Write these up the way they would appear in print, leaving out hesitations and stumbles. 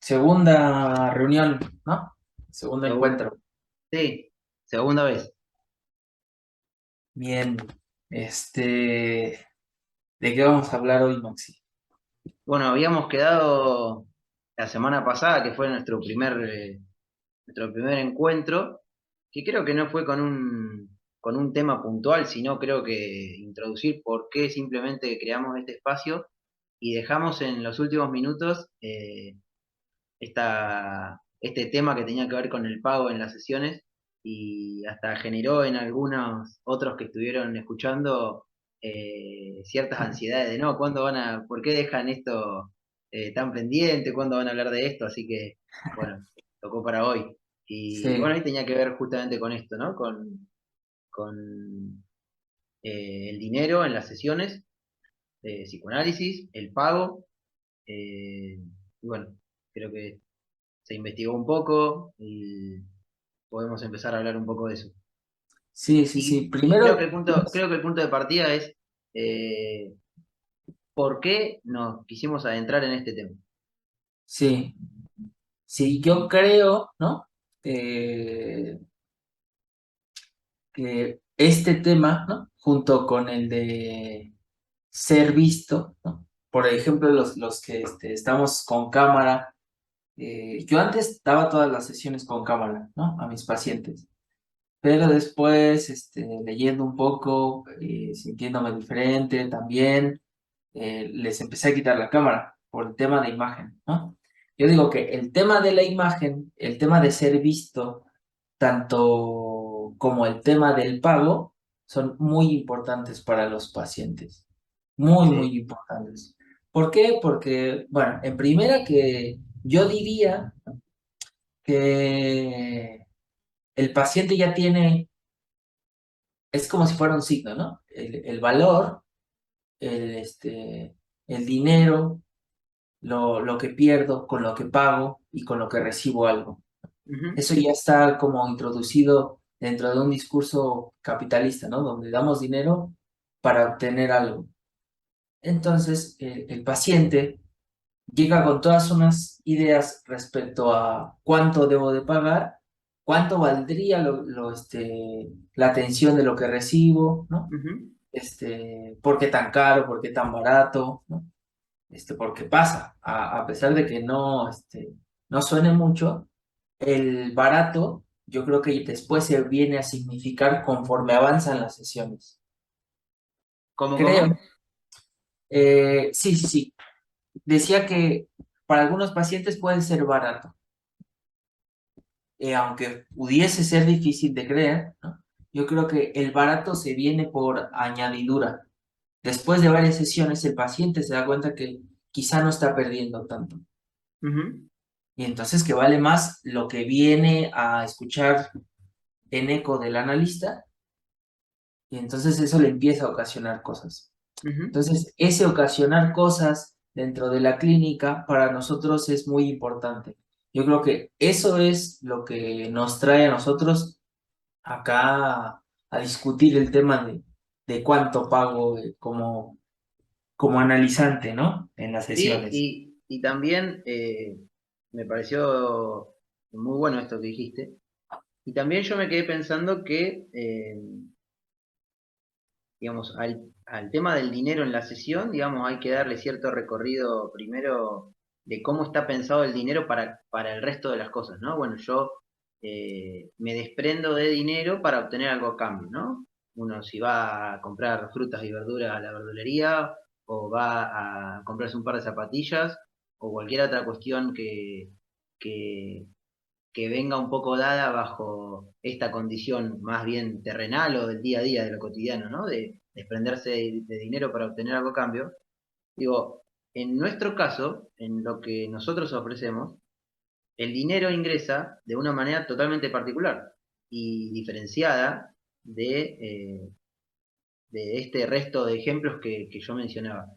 segunda reunión, ¿no? Segundo Segu- encuentro. sí, segunda vez. Bien, ¿de qué vamos a hablar hoy, Maxi? Bueno, habíamos quedado la semana pasada, que fue nuestro primer encuentro, que creo que no fue con un tema puntual, sino creo que introducir por qué simplemente creamos este espacio y dejamos en los últimos minutos este tema que tenía que ver con el pago en las sesiones y hasta generó en algunos otros que estuvieron escuchando ciertas ansiedades de no, por qué dejan esto tan pendiente? ¿Cuándo van a hablar de esto? Así que, bueno, tocó para hoy. Y bueno, Sí, ahí tenía que ver justamente con esto, ¿no? Con el dinero en las sesiones de psicoanálisis, el pago, y bueno, creo que se investigó un poco y podemos empezar a hablar un poco de eso. sí, sí, sí. Y creo que Primero, creo que el punto de partida es eh, por qué nos quisimos adentrar en este tema. sí, sí, yo creo, ¿no? Eh, que este tema, ¿no? Junto con el de ser visto, ¿no? Por ejemplo, los que estamos con cámara. Yo antes daba todas las sesiones con cámara, ¿no? A mis pacientes. Pero después, leyendo un poco, sintiéndome diferente también, les empecé a quitar la cámara por el tema de imagen, ¿no? Yo digo que el tema de la imagen, el tema de ser visto, tanto como el tema del pago, son muy importantes para los pacientes. Muy, Sí, muy importantes. ¿Por qué? Porque, bueno, en primera que yo diría que el paciente ya tiene, es como si fuera un signo, ¿no? El valor, el dinero, lo que pierdo con lo que pago y con lo que recibo algo. ujú, Eso ya está como introducido dentro de un discurso capitalista, ¿no? Donde damos dinero para obtener algo. Entonces, el paciente llega con todas unas ideas respecto a cuánto debo de pagar, cuánto valdría la atención de lo que recibo, ¿no? ujú. ¿Por qué tan caro? ¿Por qué tan barato? ¿No? Porque pasa, a pesar de que no suene mucho, el barato yo creo que después se viene a significar conforme avanzan las sesiones. ¿Cómo, Creo, cómo? sí, sí, sí. Decía que para algunos pacientes puede ser barato, aunque pudiese ser difícil de creer, ¿no? Yo creo que el barato se viene por añadidura. Después de varias sesiones, el paciente se da cuenta que quizá no está perdiendo tanto. Ujú. Y entonces que vale más lo que viene a escuchar en eco del analista, y entonces eso le empieza a ocasionar cosas. Ujú. Entonces, ese ocasionar cosas dentro de la clínica para nosotros es muy importante. Yo creo que eso es lo que nos trae a nosotros acá a discutir el tema de cuánto pago como analizante, ¿no? En las Sí, sesiones. y también me pareció muy bueno esto que dijiste. Y también yo me quedé pensando que digamos, al tema del dinero en la sesión, digamos, hay que darle cierto recorrido primero de cómo está pensado el dinero para el resto de las cosas, ¿no? Bueno, yo me desprendo de dinero para obtener algo a cambio, ¿no? Uno si va a comprar frutas y verduras a la verdulería, o va a comprarse un par de zapatillas, o cualquier otra cuestión que, que venga un poco dada bajo esta condición más bien terrenal o del día a día, de lo cotidiano, ¿no? De desprenderse de dinero para obtener algo a cambio. Digo, en nuestro caso, en lo que nosotros ofrecemos, el dinero ingresa de una manera totalmente particular y diferenciada de este resto de ejemplos que yo mencionaba.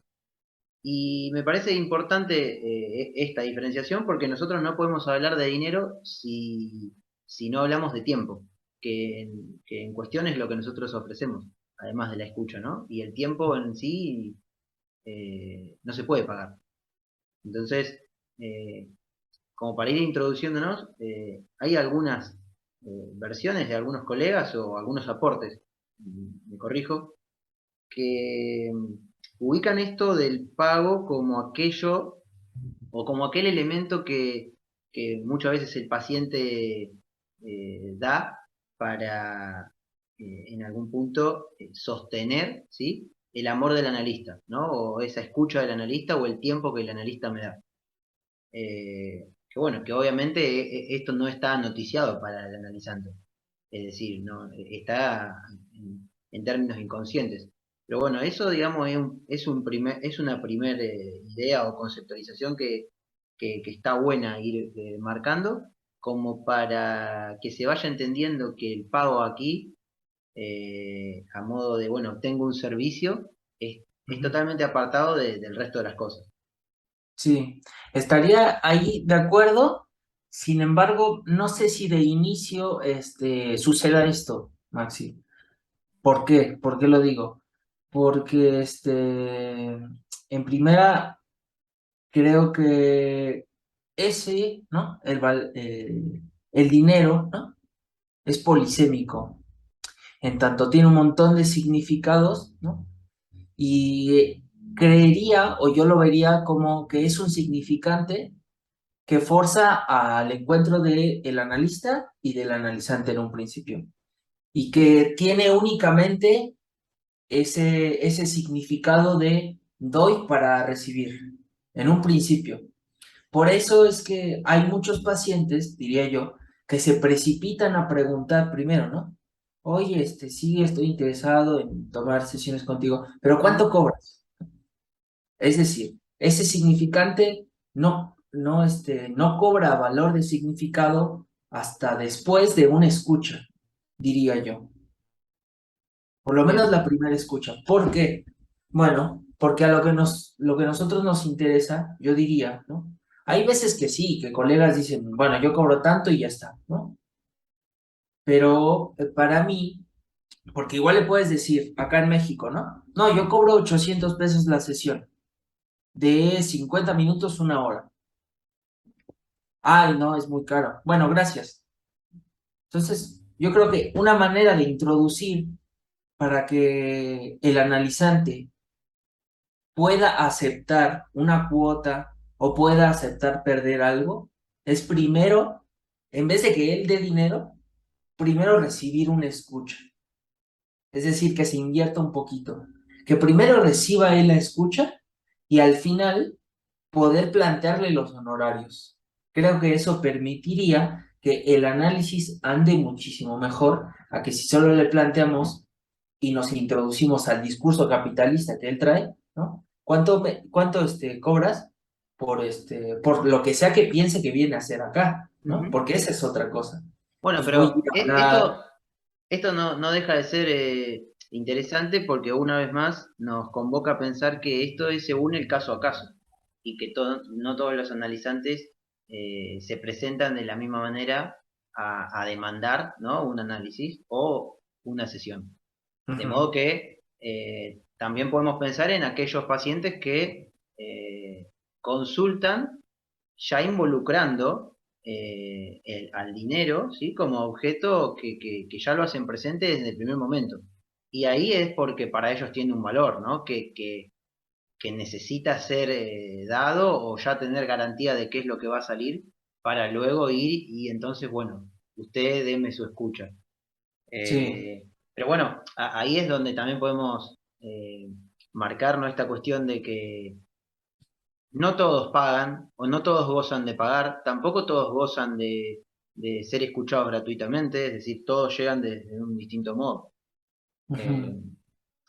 Y me parece importante esta diferenciación porque nosotros no podemos hablar de dinero si no hablamos de tiempo, que en cuestión es lo que nosotros ofrecemos, además de la escucha, ¿no? Y el tiempo en sí no se puede pagar. Entonces, eh, como para ir introduciéndonos, hay algunas versiones de algunos colegas o algunos aportes, me corrijo, que ubican esto del pago como aquello o como aquel elemento que muchas veces el paciente da para en algún punto sostener, ¿sí?, el amor del analista, ¿no? O esa escucha del analista o el tiempo que el analista me da. Que bueno, que obviamente esto no está noticiado para el analizante, es decir, no está en términos inconscientes. Pero bueno, eso digamos es una primera idea o conceptualización que está buena ir marcando, como para que se vaya entendiendo que el pago aquí, a modo de, bueno, tengo un servicio, es Ujú. totalmente apartado del resto de las cosas. Sí, estaría ahí de acuerdo. Sin embargo, no sé si de inicio suceda esto, Maxi. ¿Por qué? ¿Por qué lo digo? Porque en primera, creo que ese, ¿no? El dinero, ¿no? Es polisémico. En tanto tiene un montón de significados, ¿no? Y creería, o yo lo vería como que es un significante que forza al encuentro del analista y del analizante en un principio, y que tiene únicamente ese significado de doy para recibir en un principio. Por eso es que hay muchos pacientes, diría yo, que se precipitan a preguntar primero, ¿no? Oye, sí, estoy interesado en tomar sesiones contigo, pero ¿cuánto Ujú. cobras? Es decir, ese significante no cobra valor de significado hasta después de una escucha, diría yo. Por lo menos Bien. la primera escucha. ¿Por qué? Bueno, porque a lo que nosotros nos interesa, yo diría, ¿no? Hay veces que sí, que colegas dicen, bueno, yo cobro tanto y ya está, ¿no? Pero para mí, porque igual le puedes decir acá en México, ¿no? No, yo cobro 800 pesos la sesión, de 50 minutos, una hora. Ay, no, es muy caro. Bueno, gracias. Entonces, yo creo que una manera de introducir para que el analizante pueda aceptar una cuota o pueda aceptar perder algo, es primero, en vez de que él dé dinero, primero recibir una escucha. Es decir, que se invierta un poquito. Que primero reciba él la escucha y al final poder plantearle los honorarios. Creo que eso permitiría que el análisis ande muchísimo mejor a que si solo le planteamos y nos introducimos al discurso capitalista que él trae, ¿no? ¿Cuánto cobras por lo que sea que piense que viene a hacer acá, ¿no? Ujú. Porque esa es otra cosa. Bueno, Pues voy a pero ir a hablar. esto no deja de ser interesante porque una vez más nos convoca a pensar que esto es según el caso a caso y que no todos los analizantes se presentan de la misma manera a demandar, ¿no?, un análisis o una sesión. De Ujú, modo que también podemos pensar en aquellos pacientes que consultan ya involucrando al dinero, ¿sí?, como objeto que ya lo hacen presente desde el primer momento. Y ahí es porque para ellos tiene un valor, ¿no? Que necesita ser dado o ya tener garantía de qué es lo que va a salir para luego ir y entonces, bueno, usted deme su escucha. sí. Pero bueno, ahí es donde también podemos marcarnos esta cuestión de que no todos pagan o no todos gozan de pagar, tampoco todos gozan de ser escuchados gratuitamente, es decir, todos llegan de un distinto modo. Eh, Ujú,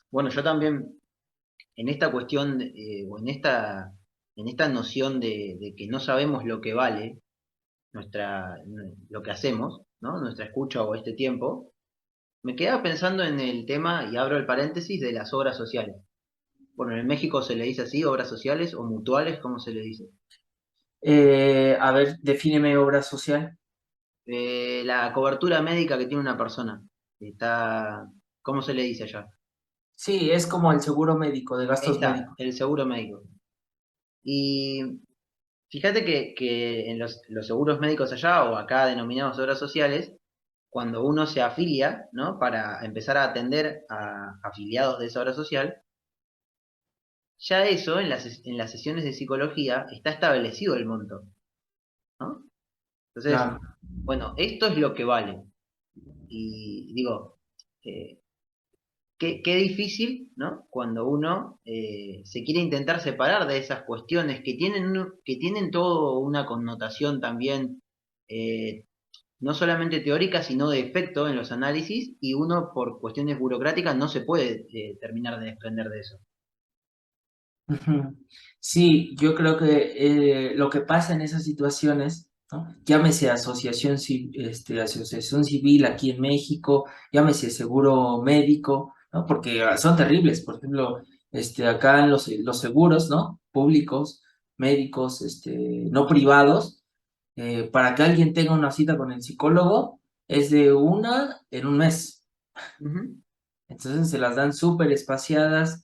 bueno, yo también en esta cuestión o en esta noción de que no sabemos lo que vale lo que hacemos, ¿no?, nuestra escucha o este tiempo, me quedaba pensando en el tema, y abro el paréntesis, de las obras sociales. Bueno, en México se le dice así, obras sociales o mutuales, ¿cómo se le dice? A ver, defíneme obra social. La cobertura médica que tiene una persona. Está, ¿cómo se le dice allá? Sí, es como el seguro médico, de Ahí gastos está, médicos. el seguro médico. Y Fíjate que en los seguros médicos allá, o acá denominados obras sociales, cuando uno se afilia, ¿no? Para empezar a atender a afiliados de esa obra social, ya eso en las sesiones de psicología está establecido el monto, ¿no? Entonces, Claro. bueno, esto es lo que vale. Y digo, eh, qué difícil, ¿no? Cuando uno se quiere intentar separar de esas cuestiones que tienen, que tienen todo una connotación también, eh, no solamente teórica, sino de efecto en los análisis, y uno por cuestiones burocráticas no se puede terminar de desprender de eso. Ujú. Sí, yo creo que lo que pasa en esas situaciones, ¿no? Llámese asociación civil aquí en México, llámese seguro médico, ¿no? Porque son terribles. Por ejemplo, acá en los seguros, ¿no? Públicos, médicos, no privados, para que alguien tenga una cita con el psicólogo, es de una en un mes. Ujú, Entonces se las dan súper espaciadas.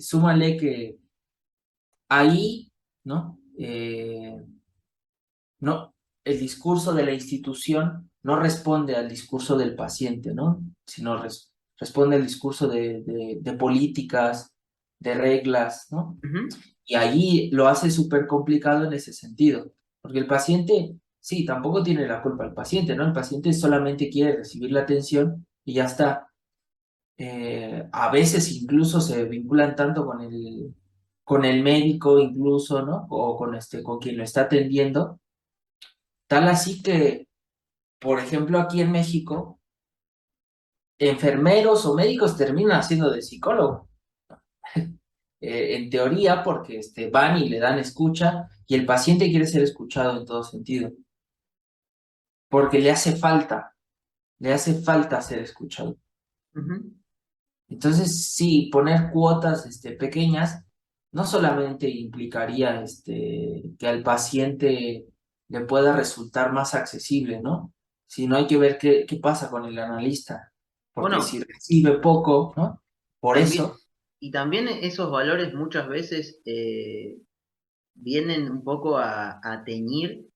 Súmale que ahí, ¿no? No, el discurso de la institución no responde al discurso del paciente, ¿no? Sino responde al discurso de políticas, de reglas, ¿no? ujú, Y ahí lo hace súper complicado en ese sentido, porque el paciente, sí, tampoco tiene la culpa el paciente, ¿no? El paciente solamente quiere recibir la atención y ya está. A veces incluso se vinculan tanto con el médico, incluso, ¿no? O con quien lo está atendiendo. Tal así que, por ejemplo, aquí en México, enfermeros o médicos terminan haciendo de psicólogo. En teoría, porque van y le dan escucha y el paciente quiere ser escuchado en todo sentido, porque le hace falta ser escuchado. ujú. Entonces, sí, poner cuotas pequeñas no solamente implicaría que al paciente le pueda resultar más accesible, ¿no? Sino hay que ver qué pasa con el analista, porque Bueno, si recibe poco, ¿no? Por también, eso, y también esos valores muchas veces vienen un poco a teñir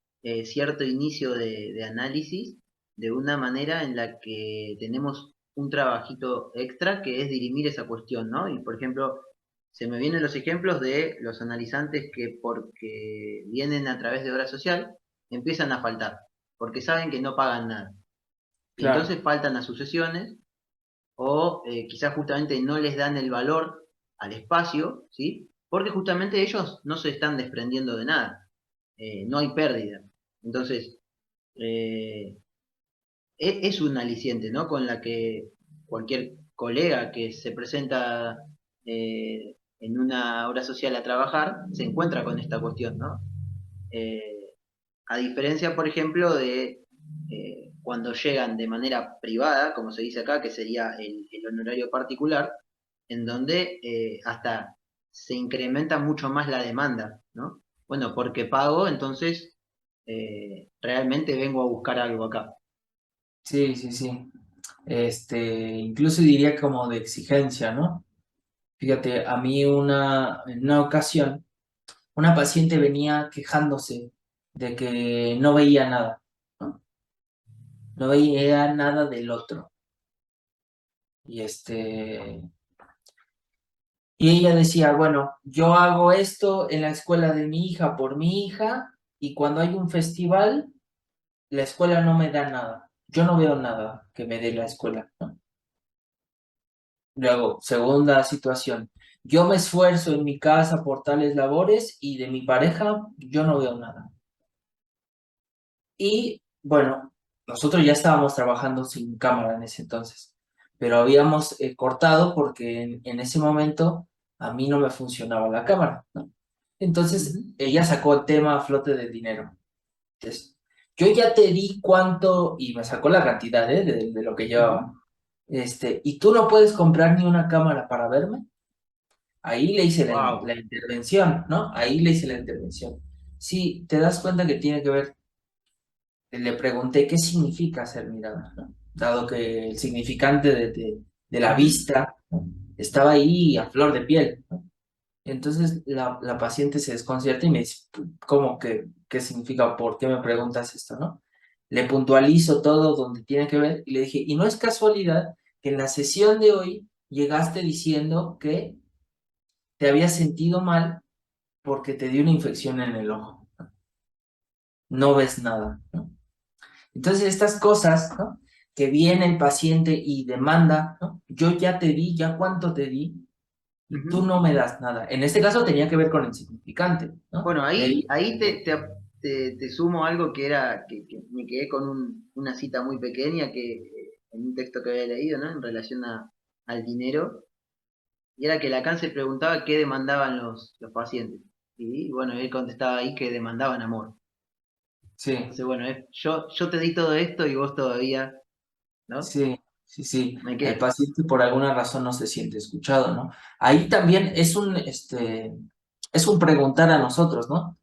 cierto inicio de análisis de una manera en la que tenemos un trabajito extra que es dirimir esa cuestión, ¿no? Y por ejemplo, se me vienen los ejemplos de los analizantes que porque vienen a través de obra social empiezan a faltar, porque saben que no pagan nada. Y claro, entonces faltan a sus sesiones o quizás justamente no les dan el valor al espacio, ¿sí? Porque justamente ellos no se están desprendiendo de nada, no hay pérdida. Entonces, eh, es un aliciente, ¿no? Con la que cualquier colega que se presenta en una obra social a trabajar se encuentra con esta cuestión, ¿no? Eh, a diferencia, por ejemplo, de cuando llegan de manera privada, como se dice acá, que sería el honorario particular, en donde hasta se incrementa mucho más la demanda, ¿no? Bueno, porque pago, entonces realmente vengo a buscar algo acá. sí, sí, sí. Incluso diría como de exigencia, ¿no? Fíjate, a mí en una ocasión, una paciente venía quejándose de que no veía nada, ¿no? No veía nada del otro. Y y ella decía, bueno, yo hago esto en la escuela de mi hija por mi hija, y cuando hay un festival, la escuela no me da nada. Yo no veo nada que me dé la escuela, ¿no? Luego, segunda situación. Yo me esfuerzo en mi casa por tales labores y de mi pareja yo no veo nada. Y bueno, nosotros ya estábamos trabajando sin cámara en ese entonces, pero habíamos cortado porque en ese momento a mí no me funcionaba la cámara, ¿no? Ujú, Entonces ella sacó el tema a flote del dinero. Entonces, yo ya te di cuánto y me sacó la cantidad, de lo que ujú. llevaba. Y tú no puedes comprar ni una cámara para verme. Ahí le hice Wow. la intervención, ¿no? Ahí le hice la intervención. Sí, te das cuenta que tiene que ver. Le pregunté qué significa ser mirada, ¿no? Dado que el significante de la Ujú, vista, ¿no? Estaba ahí a flor de piel, ¿no? Entonces la paciente se desconcierta y me dice, ¿cómo que qué significa? ¿Por qué me preguntas esto, no? Le puntualizo todo donde tiene que ver y le dije, y no es casualidad que en la sesión de hoy llegaste diciendo que te habías sentido mal porque te dio una infección en el ojo. No ves nada, ¿no? Entonces estas cosas, ¿no? Que viene el paciente y demanda, ¿no? Yo ya te di, ya cuánto te di, y tú Ujú. no me das nada. En este caso tenía que ver con el significante, ¿no? Bueno, Le ahí, di, ahí te sumo algo que era, que me quedé con una cita muy pequeña que en un texto que había leído, ¿no? En relación al dinero, y era que Lacan se preguntaba qué demandaban los pacientes. Y bueno, él contestaba ahí que demandaban amor. sí, Entonces, bueno, yo te di todo esto y vos todavía, ¿no? sí, sí, sí. Me El quedé. paciente por alguna razón no se siente escuchado, ¿no? Ahí también es un preguntar a nosotros, ¿no?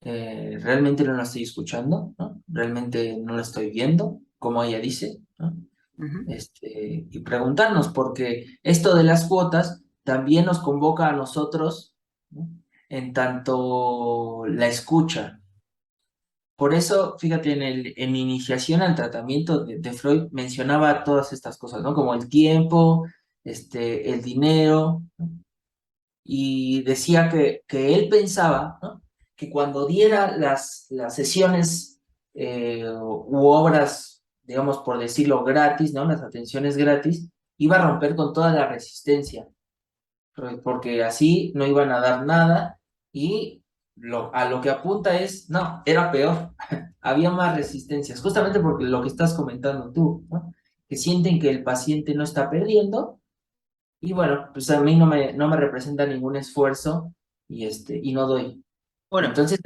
¿Realmente no la estoy escuchando, ¿no? ¿Realmente no la estoy viendo, como ella dice, ¿no? Ujú. Y preguntarnos, porque esto de las cuotas también nos convoca a nosotros, ¿no? En tanto la escucha. Por eso, fíjate, en mi iniciación al tratamiento de Freud mencionaba todas estas cosas, ¿no? Como el tiempo, el dinero, ¿no? Y decía que él pensaba, ¿no? Que cuando diera las sesiones u obras, digamos, por decirlo, gratis, ¿no? Las atenciones gratis, iba a romper con toda la resistencia, porque así no iban a dar nada y a lo que apunta es, no, era peor, había más resistencias, justamente porque lo que estás comentando tú, ¿no? Que sienten que el paciente no está perdiendo y bueno, pues a mí no me representa ningún esfuerzo y no doy. Bueno, Entonces,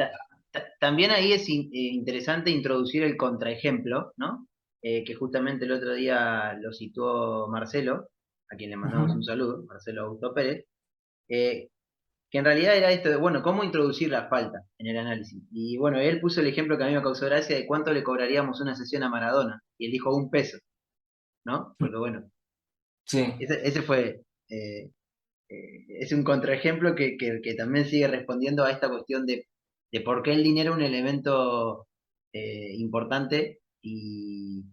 también ahí es interesante introducir el contraejemplo, ¿no? Que justamente el otro día lo situó Marcelo, a quien le mandamos un ujú, saludo, Marcelo Augusto Pérez, eh, que en realidad era esto de, bueno, ¿cómo introducir la falta en el análisis? Y bueno, él puso el ejemplo que a mí me causó gracia de cuánto le cobraríamos una sesión a Maradona, y él dijo 1 peso, ¿no? Porque bueno, sí, ese fue, es un contraejemplo que también sigue respondiendo a esta cuestión de por qué el dinero es un elemento importante y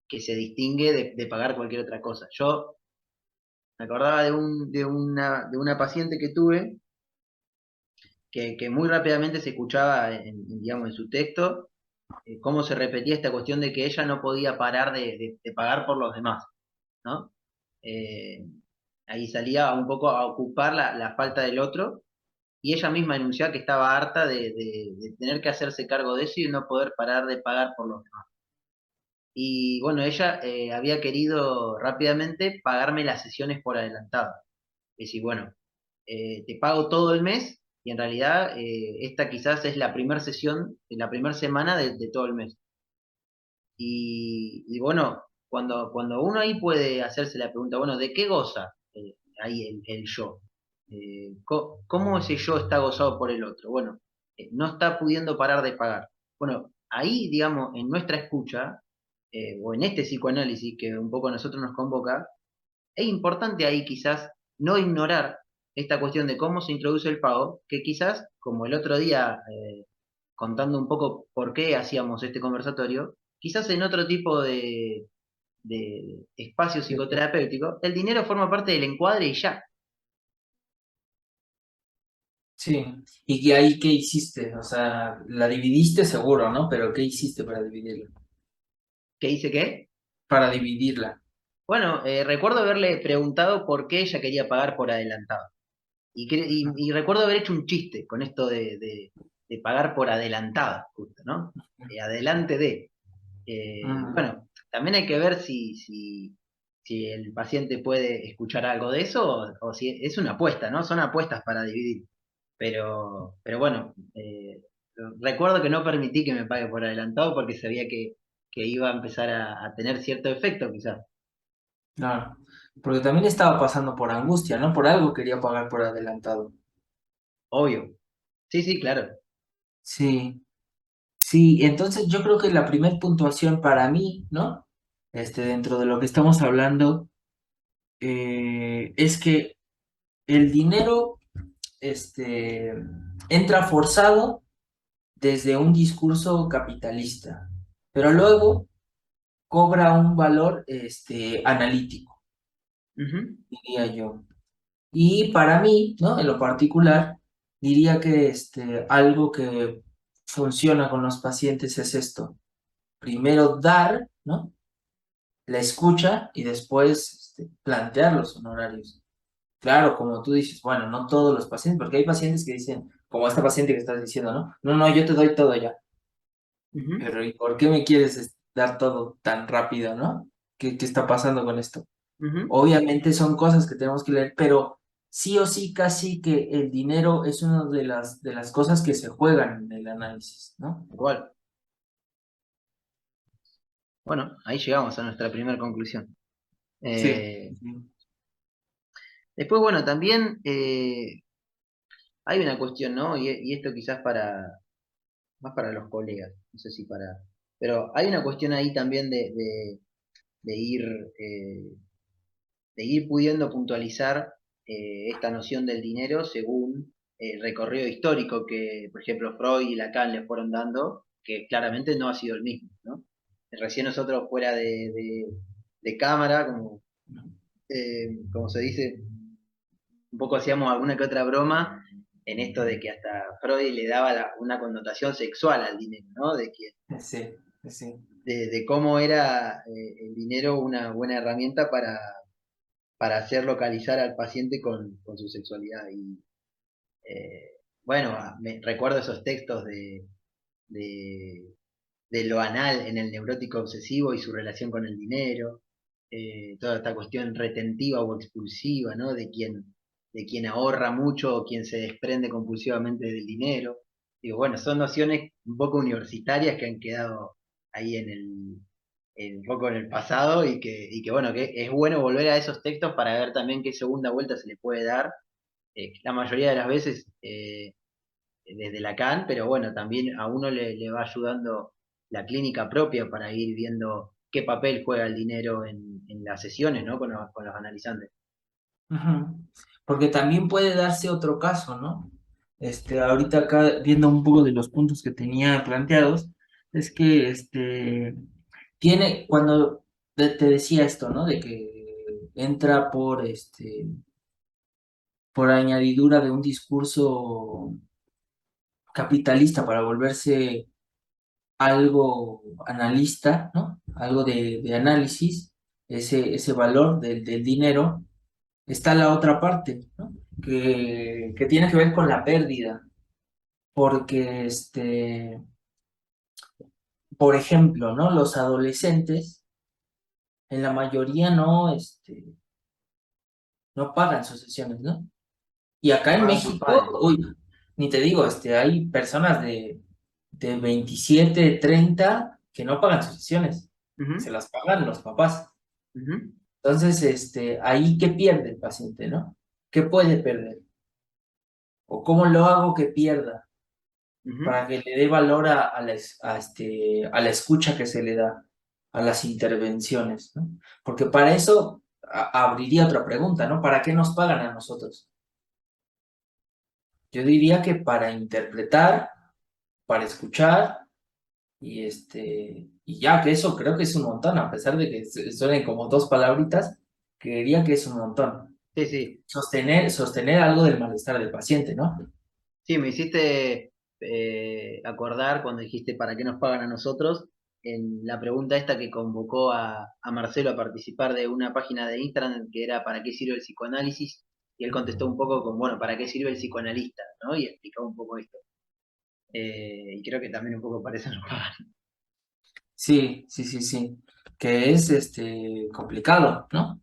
que se distingue de pagar cualquier otra cosa. Yo me acordaba de una paciente que tuve que muy rápidamente se escuchaba digamos, en su texto cómo se repetía esta cuestión de que ella no podía parar de pagar por los demás, ¿no? Eh, ahí salía un poco a ocupar la falta del otro y ella misma enunciaba que estaba harta de tener que hacerse cargo de eso y no poder parar de pagar por los demás. Y bueno, ella había querido rápidamente pagarme las sesiones por adelantado. Es decir, bueno, te pago todo el mes y en realidad esta quizás es la primera sesión, la primera semana de todo el mes. Y bueno, cuando uno ahí puede hacerse la pregunta, bueno, ¿de qué goza ahí el yo? ¿Cómo ese yo está gozado por el otro? Bueno, no está pudiendo parar de pagar. Bueno, ahí, digamos, en nuestra escucha, o en este psicoanálisis que un poco a nosotros nos convoca, es importante ahí quizás no ignorar esta cuestión de cómo se introduce el pago, que quizás, como el otro día contando un poco por qué hacíamos este conversatorio, quizás en otro tipo de espacio psicoterapéutico, el dinero forma parte del encuadre y ya. sí. ¿Y que ahí qué hiciste? O sea, la dividiste seguro, ¿no? Pero ¿qué hiciste para dividirla? ¿Qué dice qué? Para dividirla. Bueno, recuerdo haberle preguntado por qué ella quería pagar por adelantado. Y recuerdo haber hecho un chiste con esto de pagar por adelantado, justo, ¿no? Adelante de. Mm, Bueno, también hay que ver si el paciente puede escuchar algo de eso o si es una apuesta, ¿no? Son apuestas para dividir. Pero bueno, recuerdo que no permití que me pague por adelantado porque sabía que iba a empezar a tener cierto efecto, quizás. claro. Porque también estaba pasando por angustia, ¿no? Por algo quería pagar por adelantado. Obvio. Sí, sí, claro. Sí, sí. Entonces yo creo que la primer puntuación para mí, ¿no? Dentro de lo que estamos hablando, es que el dinero entra forzado desde un discurso capitalista, pero luego cobra un valor analítico, Ujú. diría yo. Y para mí, ¿no? En lo particular, diría que algo que funciona con los pacientes es esto. Primero dar, ¿no? La escucha y después plantear los honorarios. Claro, como tú dices, bueno, no todos los pacientes, porque hay pacientes que dicen, como esta paciente que estás diciendo, ¿no? No, no, yo te doy todo ya. Ujú. Pero ¿y por qué me quieres dar todo tan rápido, ¿no? ¿Qué está pasando con esto? Ujú. Obviamente son cosas que tenemos que leer, pero sí o sí casi que el dinero es una de las cosas que se juegan en el análisis, ¿no? Igual. Bueno, ahí llegamos a nuestra primera conclusión. Sí. Eh, Sí. Después, bueno, también hay una cuestión, ¿no? Y esto quizás más para los colegas, no sé si para... Pero hay una cuestión ahí también de ir, eh, de ir pudiendo puntualizar esta noción del dinero según el recorrido histórico que, por ejemplo, Freud y Lacan le fueron dando, que claramente no ha sido el mismo, ¿no? Recién nosotros fuera de cámara, como se dice, un poco hacíamos alguna que otra broma en esto de que hasta Freud le daba una connotación sexual al dinero, ¿no? Sí, sí. De cómo era el dinero una buena herramienta para hacer localizar al paciente con su sexualidad. Y bueno, me recuerdo esos textos de, de lo anal en el neurótico obsesivo y su relación con el dinero, toda esta cuestión retentiva o expulsiva, ¿no? De quien ahorra mucho o quien se desprende compulsivamente del dinero. Digo, bueno, son nociones un poco universitarias que han quedado ahí un poco en el pasado y que bueno, que es bueno volver a esos textos para ver también qué segunda vuelta se le puede dar. La mayoría de las veces desde Lacan, pero bueno, también a uno le va ayudando la clínica propia para ir viendo qué papel juega el dinero en las sesiones, ¿no? Con los analizantes. Ujú. Porque también puede darse otro caso, ¿no? Ahorita acá viendo un poco de los puntos que tenía planteados, es que cuando te decía esto, ¿no? De que entra por añadidura de un discurso capitalista para volverse algo analista, ¿no? Algo de análisis, ese valor del dinero, está la otra parte, ¿no? Que tiene que ver con la pérdida, porque, por ejemplo, ¿no? Los adolescentes, en la mayoría no pagan sus sesiones, ¿no? Y acá Lo en pagan sus México, padres. uy, ni te digo, hay personas de 27 30 que no pagan sus sesiones, se Ujú. las pagan los papás. Ujú. Entonces, ahí, ¿qué pierde el paciente, no? ¿Qué puede perder? ¿O cómo lo hago que pierda? Ujú. Para que le dé valor a la escucha que se le da, a las intervenciones, ¿no? Porque para eso abriría otra pregunta, ¿no? ¿Para qué nos pagan a nosotros? Yo diría que para interpretar, para escuchar y ya que eso creo que es un montón, a pesar de que suenen como dos palabritas, creería que es un montón. Sí, sí. Sostener algo del malestar del paciente, ¿no? Sí, me hiciste acordar cuando dijiste para qué nos pagan a nosotros, en la pregunta esta que convocó a Marcelo a participar de una página de Instagram que era ¿para qué sirve el psicoanálisis? Y él contestó un poco con, bueno, ¿para qué sirve el psicoanalista? ¿No? Y explicó un poco esto. Y creo que también un poco para eso nos pagan. Sí, sí, sí, sí. Que es complicado, ¿no?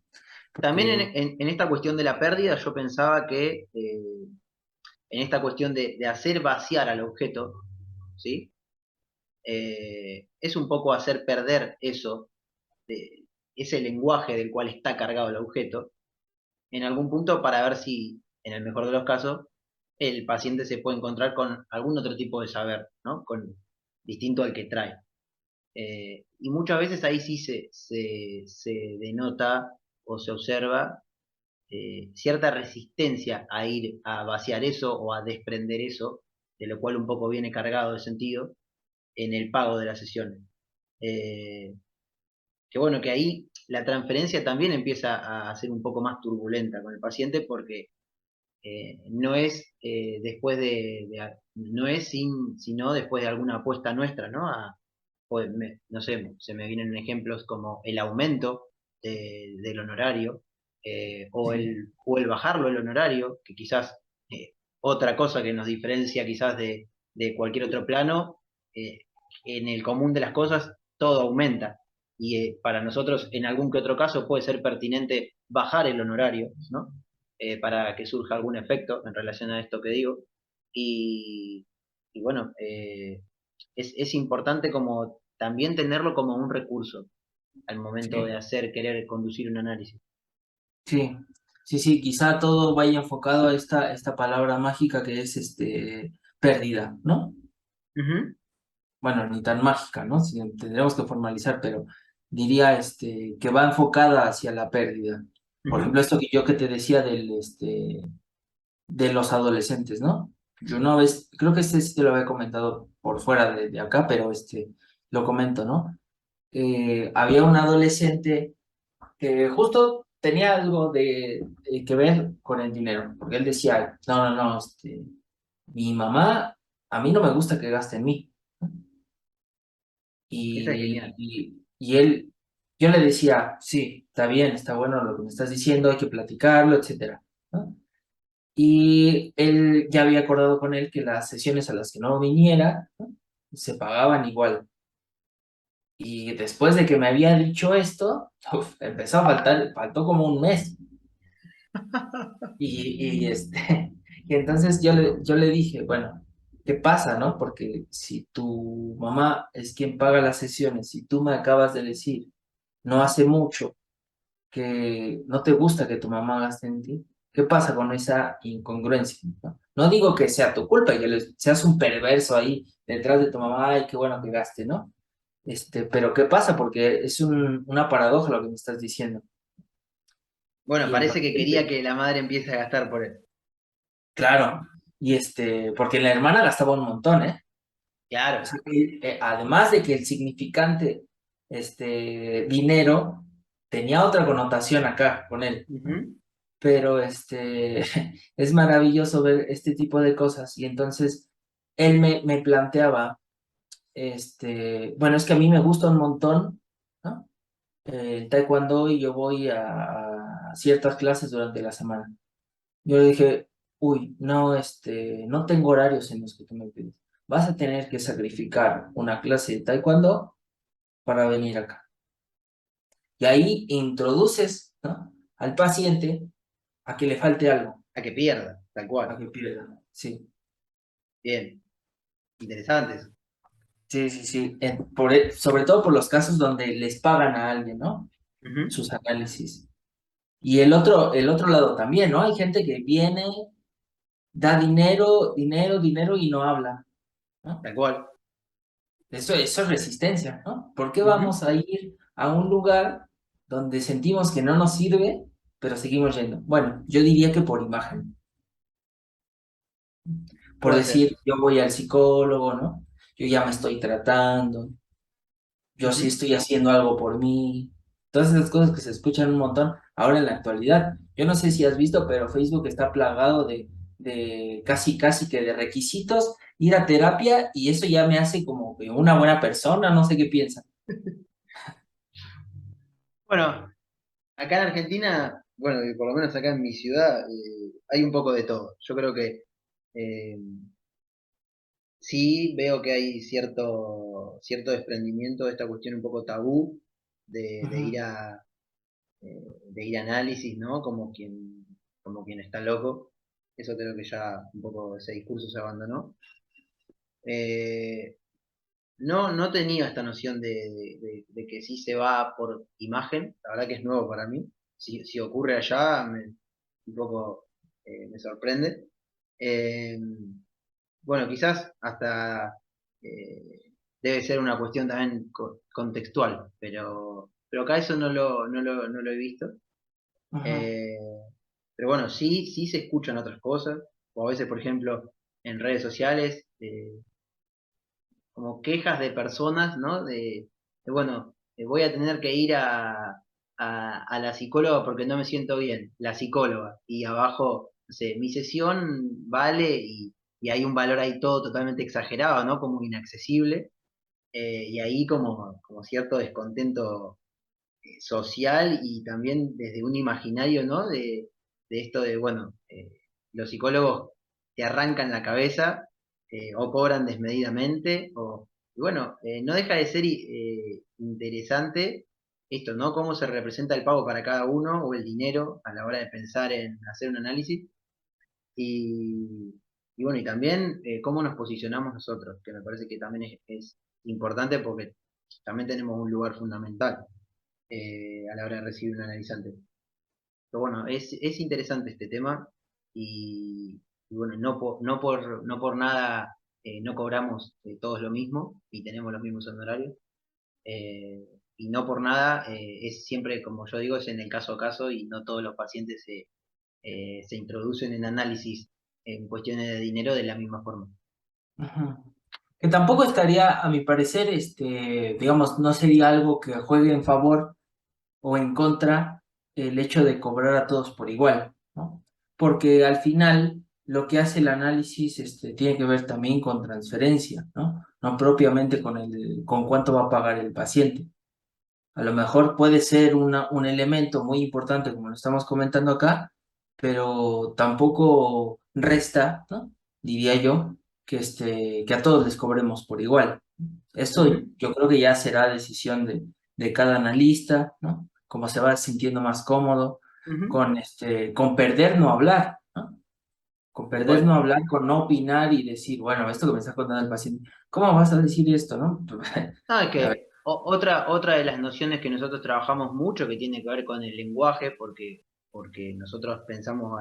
También en, Porque, en- en esta cuestión de la pérdida yo pensaba que en esta cuestión de hacer vaciar al objeto, ¿sí? Es un poco hacer perder eso, de, ese lenguaje del cual está cargado el objeto, en algún punto para ver si, en el mejor de los casos, el paciente se puede encontrar con algún otro tipo de saber, ¿no? Distinto al que trae. Y muchas veces ahí sí se denota o se observa cierta resistencia a ir a vaciar eso o a desprender eso, de lo cual un poco viene cargado de sentido en el pago de las sesiones. Eh, que bueno, que ahí la transferencia también empieza a ser un poco más turbulenta con el paciente porque no es después no es sino después de alguna apuesta nuestra, ¿no? Pues no sé, se me vienen ejemplos como el aumento del honorario Sí, o el bajarlo el honorario, que quizás otra cosa que nos diferencia quizás de cualquier otro plano, eh, en el común de las cosas todo aumenta y para nosotros en algún que otro caso puede ser pertinente bajar el honorario, ¿no? Para que surja algún efecto en relación a esto que digo. Y, y bueno, es importante como también tenerlo como un recurso al momento de sí, hacer, querer conducir un análisis. sí, sí, sí, quizá todo vaya enfocado a esta palabra mágica que es pérdida, ¿no? Ujú, Bueno, ni tan mágica, ¿no? Tendremos que formalizar, pero diría que va enfocada hacia la pérdida. Por ujú. ejemplo, esto que te decía de los adolescentes, ¿no? Yo una vez, creo que sí te lo había comentado por fuera de acá, pero lo comento, ¿no? Había un adolescente que justo tenía algo que ver con el dinero, porque él decía, no, no, no, mi mamá, a mí no me gusta que gaste en mí. Esa es genial. Y él, yo le decía, sí, está bien, está bueno lo que me estás diciendo, hay que platicarlo, etcétera, ¿no? Y él ya había acordado con él que las sesiones a las que no viniera, ¿no? Se pagaban igual. Y después de que me había dicho esto, empezó a faltó como un mes. Y entonces yo le dije, bueno, ¿qué pasa, no? Porque si tu mamá es quien paga las sesiones y tú me acabas de decir no hace mucho que no te gusta que tu mamá gaste en ti, ¿qué pasa con esa incongruencia? No, no digo que sea tu culpa y que seas un perverso ahí detrás de tu mamá, ay, qué bueno que gaste, ¿no? Pero ¿qué pasa? Porque es una paradoja lo que me estás diciendo. Bueno, Y el parece que quería paciente, que la madre empiece a gastar por él. claro, porque la hermana gastaba un montón, ¿eh? O Claro. sea, además de que el significante, dinero, tenía otra connotación acá con él, ¿no? Ujú. Pero es maravilloso ver este tipo de cosas. Y entonces él me planteaba, bueno, es que a mí me gusta un montón, ¿no? El taekwondo y yo voy a ciertas clases durante la semana. Yo le dije, uy, no, no tengo horarios en los que tú me pides. Vas a tener que sacrificar una clase de taekwondo para venir acá. Y ahí introduces, ¿no? Al paciente a que le falte algo, A que pierda, tal a cual. que pierda. Sí, Bien, interesante eso. sí, sí, sí. Sobre todo por los casos donde les pagan a alguien, ¿no? Ujú, Sus análisis. Y el otro lado también, ¿no? Hay gente que viene, da dinero, dinero, dinero y no habla, ¿no? tal cual. Eso es resistencia, ¿no? ¿Por qué Ujú. vamos a ir a un lugar donde sentimos que no nos sirve, pero seguimos yendo? Bueno, yo diría que por imagen, por Puede ser. decir, yo voy al psicólogo, ¿no? Yo ya me estoy tratando, yo sí Ujú. estoy haciendo algo por mí. Todas esas cosas que se escuchan un montón ahora en la actualidad. Yo no sé si has visto, pero Facebook está plagado de casi, casi que de requisitos, ir a terapia y eso ya me hace como que una buena persona, no sé qué piensan. Bueno, acá en Argentina, bueno, y por lo menos acá en mi ciudad, hay un poco de todo. Yo creo que eh, sí veo que hay cierto desprendimiento de esta cuestión un poco tabú de Ujú. de ir a análisis, ¿no? Como quien está loco. Eso creo que ya un poco ese discurso se abandonó. Eh, no tenía esta noción de que sí se va por imagen, la verdad que es nuevo para mí. Si ocurre allá, un poco me sorprende. Eh, bueno, quizás hasta debe ser una cuestión también contextual, pero acá eso no lo he visto. Ujú. Eh, pero bueno, sí, sí se escuchan otras cosas, o a veces, por ejemplo, en redes sociales, como quejas de personas, ¿no? Bueno, voy a tener que ir a la psicóloga porque no me siento bien, la psicóloga, y abajo, no sé, mi sesión vale y hay un valor ahí todo totalmente exagerado, ¿no? Como inaccesible, y ahí como cierto descontento social y también desde un imaginario, ¿no? De esto de, bueno, los psicólogos te arrancan la cabeza o cobran desmedidamente, y bueno, no deja de ser interesante esto, ¿no? Cómo se representa el pago para cada uno o el dinero a la hora de pensar en hacer un análisis y, y bueno, y también cómo nos posicionamos nosotros, que me parece que también es importante porque también tenemos un lugar fundamental a la hora de recibir un analizante. Pero bueno, es interesante este tema y bueno, no por nada no cobramos todos lo mismo y tenemos los mismos honorarios. eh, y no por nada es siempre, como yo digo, es en el caso a caso y no todos los pacientes se introducen en análisis en cuestiones de dinero de la misma forma. Ujú. Que tampoco estaría, a mi parecer, digamos, no sería algo que juegue en favor o en contra el hecho de cobrar a todos por igual, ¿no? Porque al final lo que hace el análisis tiene que ver también con transferencia, ¿no? No propiamente con cuánto va a pagar el paciente. A lo mejor puede ser un elemento muy importante, como lo estamos comentando acá, pero tampoco resta, ¿no? Diría yo, que a todos les cobremos por igual. Esto Ujú, yo creo que ya será decisión de cada analista, ¿no? Como se va sintiendo más cómodo, ujú. con perder no hablar, ¿no? Con Tal perder no cual. hablar, con no opinar y decir, bueno, esto que me está contando el paciente, ¿cómo vas a decir esto, no? No, es A ver, que otra de las nociones que nosotros trabajamos mucho que tiene que ver con el lenguaje, porque nosotros pensamos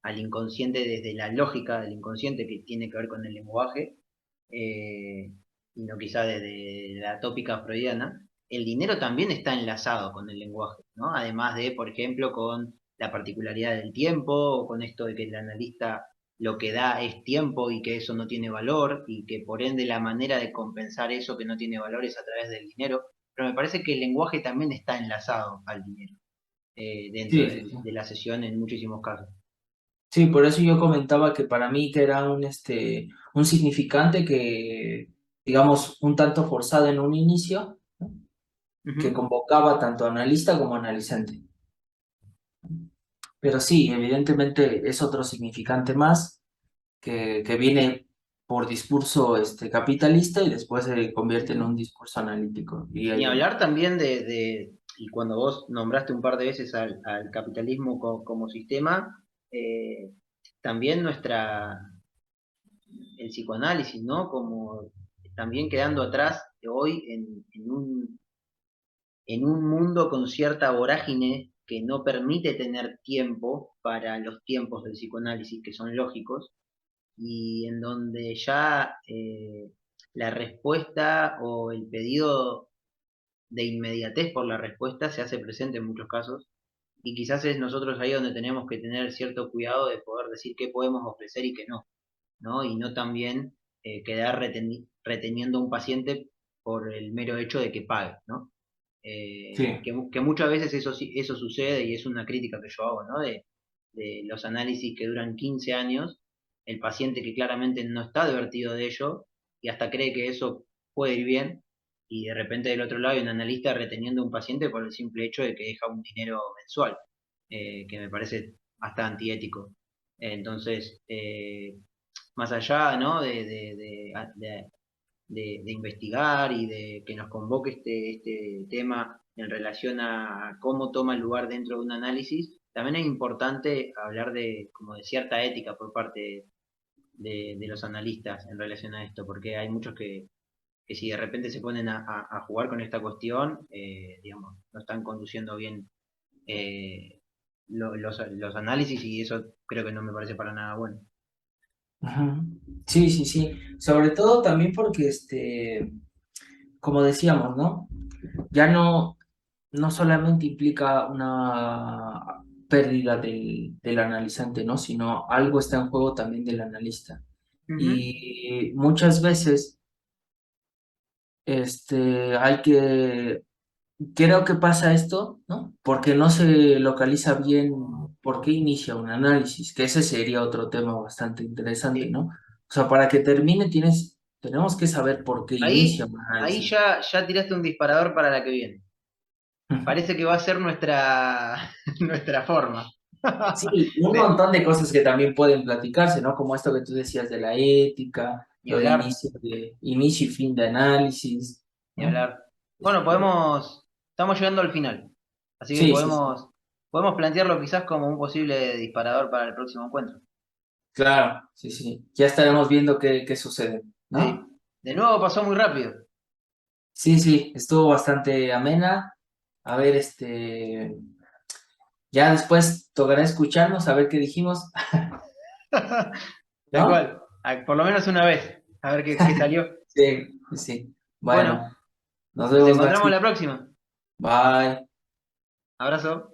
al inconsciente desde la lógica del inconsciente que tiene que ver con el lenguaje, eh, y no quizá desde la tópica freudiana, el dinero también está enlazado con el lenguaje, ¿no? Además de, por ejemplo, con la particularidad del tiempo, o con esto de que el analista lo que da es tiempo y que eso no tiene valor y que por ende la manera de compensar eso que no tiene valor es a través del dinero. Pero me parece que el lenguaje también está enlazado al dinero dentro sí, sí, sí. de la sesión en muchísimos casos. Sí, por eso yo comentaba que para mí que era un significante que, digamos, un tanto forzado en un inicio, ¿no? Que Ujú. convocaba tanto analista como analizante. Pero sí, evidentemente es otro significante más que viene por discurso capitalista y después se convierte en Ujú. un discurso analítico, diría Ni yo. hablar también y cuando vos nombraste un par de veces al capitalismo como sistema, eh, también el psicoanálisis, ¿no? Como también quedando atrás hoy en un mundo con cierta vorágine que no permite tener tiempo para los tiempos del psicoanálisis, que son lógicos, y en donde ya la respuesta o el pedido de inmediatez por la respuesta se hace presente en muchos casos, y quizás es nosotros ahí donde tenemos que tener cierto cuidado de poder decir qué podemos ofrecer y qué no, ¿no? Y no también quedar reteniendo a un paciente por el mero hecho de que pague, ¿no? Sí. Que muchas veces eso sucede y es una crítica que yo hago, ¿no? De los análisis que duran 15 años, el paciente que claramente no está divertido de ello y hasta cree que eso puede ir bien y de repente del otro lado hay un analista reteniendo a un paciente por el simple hecho de que deja un dinero mensual, que me parece hasta antiético. Entonces, más allá, ¿no? De investigar y de que nos convoque este tema en relación a cómo toma lugar dentro de un análisis, también es importante hablar de como de cierta ética por parte de los analistas en relación a esto, porque hay muchos que si de repente se ponen a jugar con esta cuestión, digamos, no están conduciendo bien eh, los análisis y eso creo que no me parece para nada bueno. Ujú. Sí, sí, sí. Sobre todo también porque, como decíamos, ¿no? Ya no solamente implica pérdida del analizante, ¿no? Sino algo está en juego también del analista. Ujú. Y muchas veces, hay que, creo que pasa esto, ¿no? Porque no se localiza bien por qué inicia un análisis, que ese sería otro tema bastante interesante, Sí. ¿no? O sea, para que termine tenemos que saber por qué inicia Ahí, un ahí análisis. ya tiraste un disparador para la que viene. Ujú. Parece que va a ser nuestra, nuestra forma. Sí, y un De- montón de cosas que también pueden platicarse, ¿no? Como esto que tú decías de la ética, Ni lo de hablar, inicio y fin de análisis, ni ¿no? hablar. Bueno, Este, estamos llegando al final. Así que sí, sí, sí, podemos plantearlo quizás como un posible disparador para el próximo encuentro. claro, sí, sí. Ya estaremos viendo qué sucede, Sí. ¿no? De nuevo pasó muy rápido. Sí, sí, estuvo bastante amena. A ver, ya después tocará escucharnos, a ver qué dijimos, Tal ¿no? cual. Por lo menos una vez. A ver qué salió. Sí, sí, sí. Bueno, Bueno, nos nos vemos, encontramos Maxi. la próxima. Bye. Abrazo.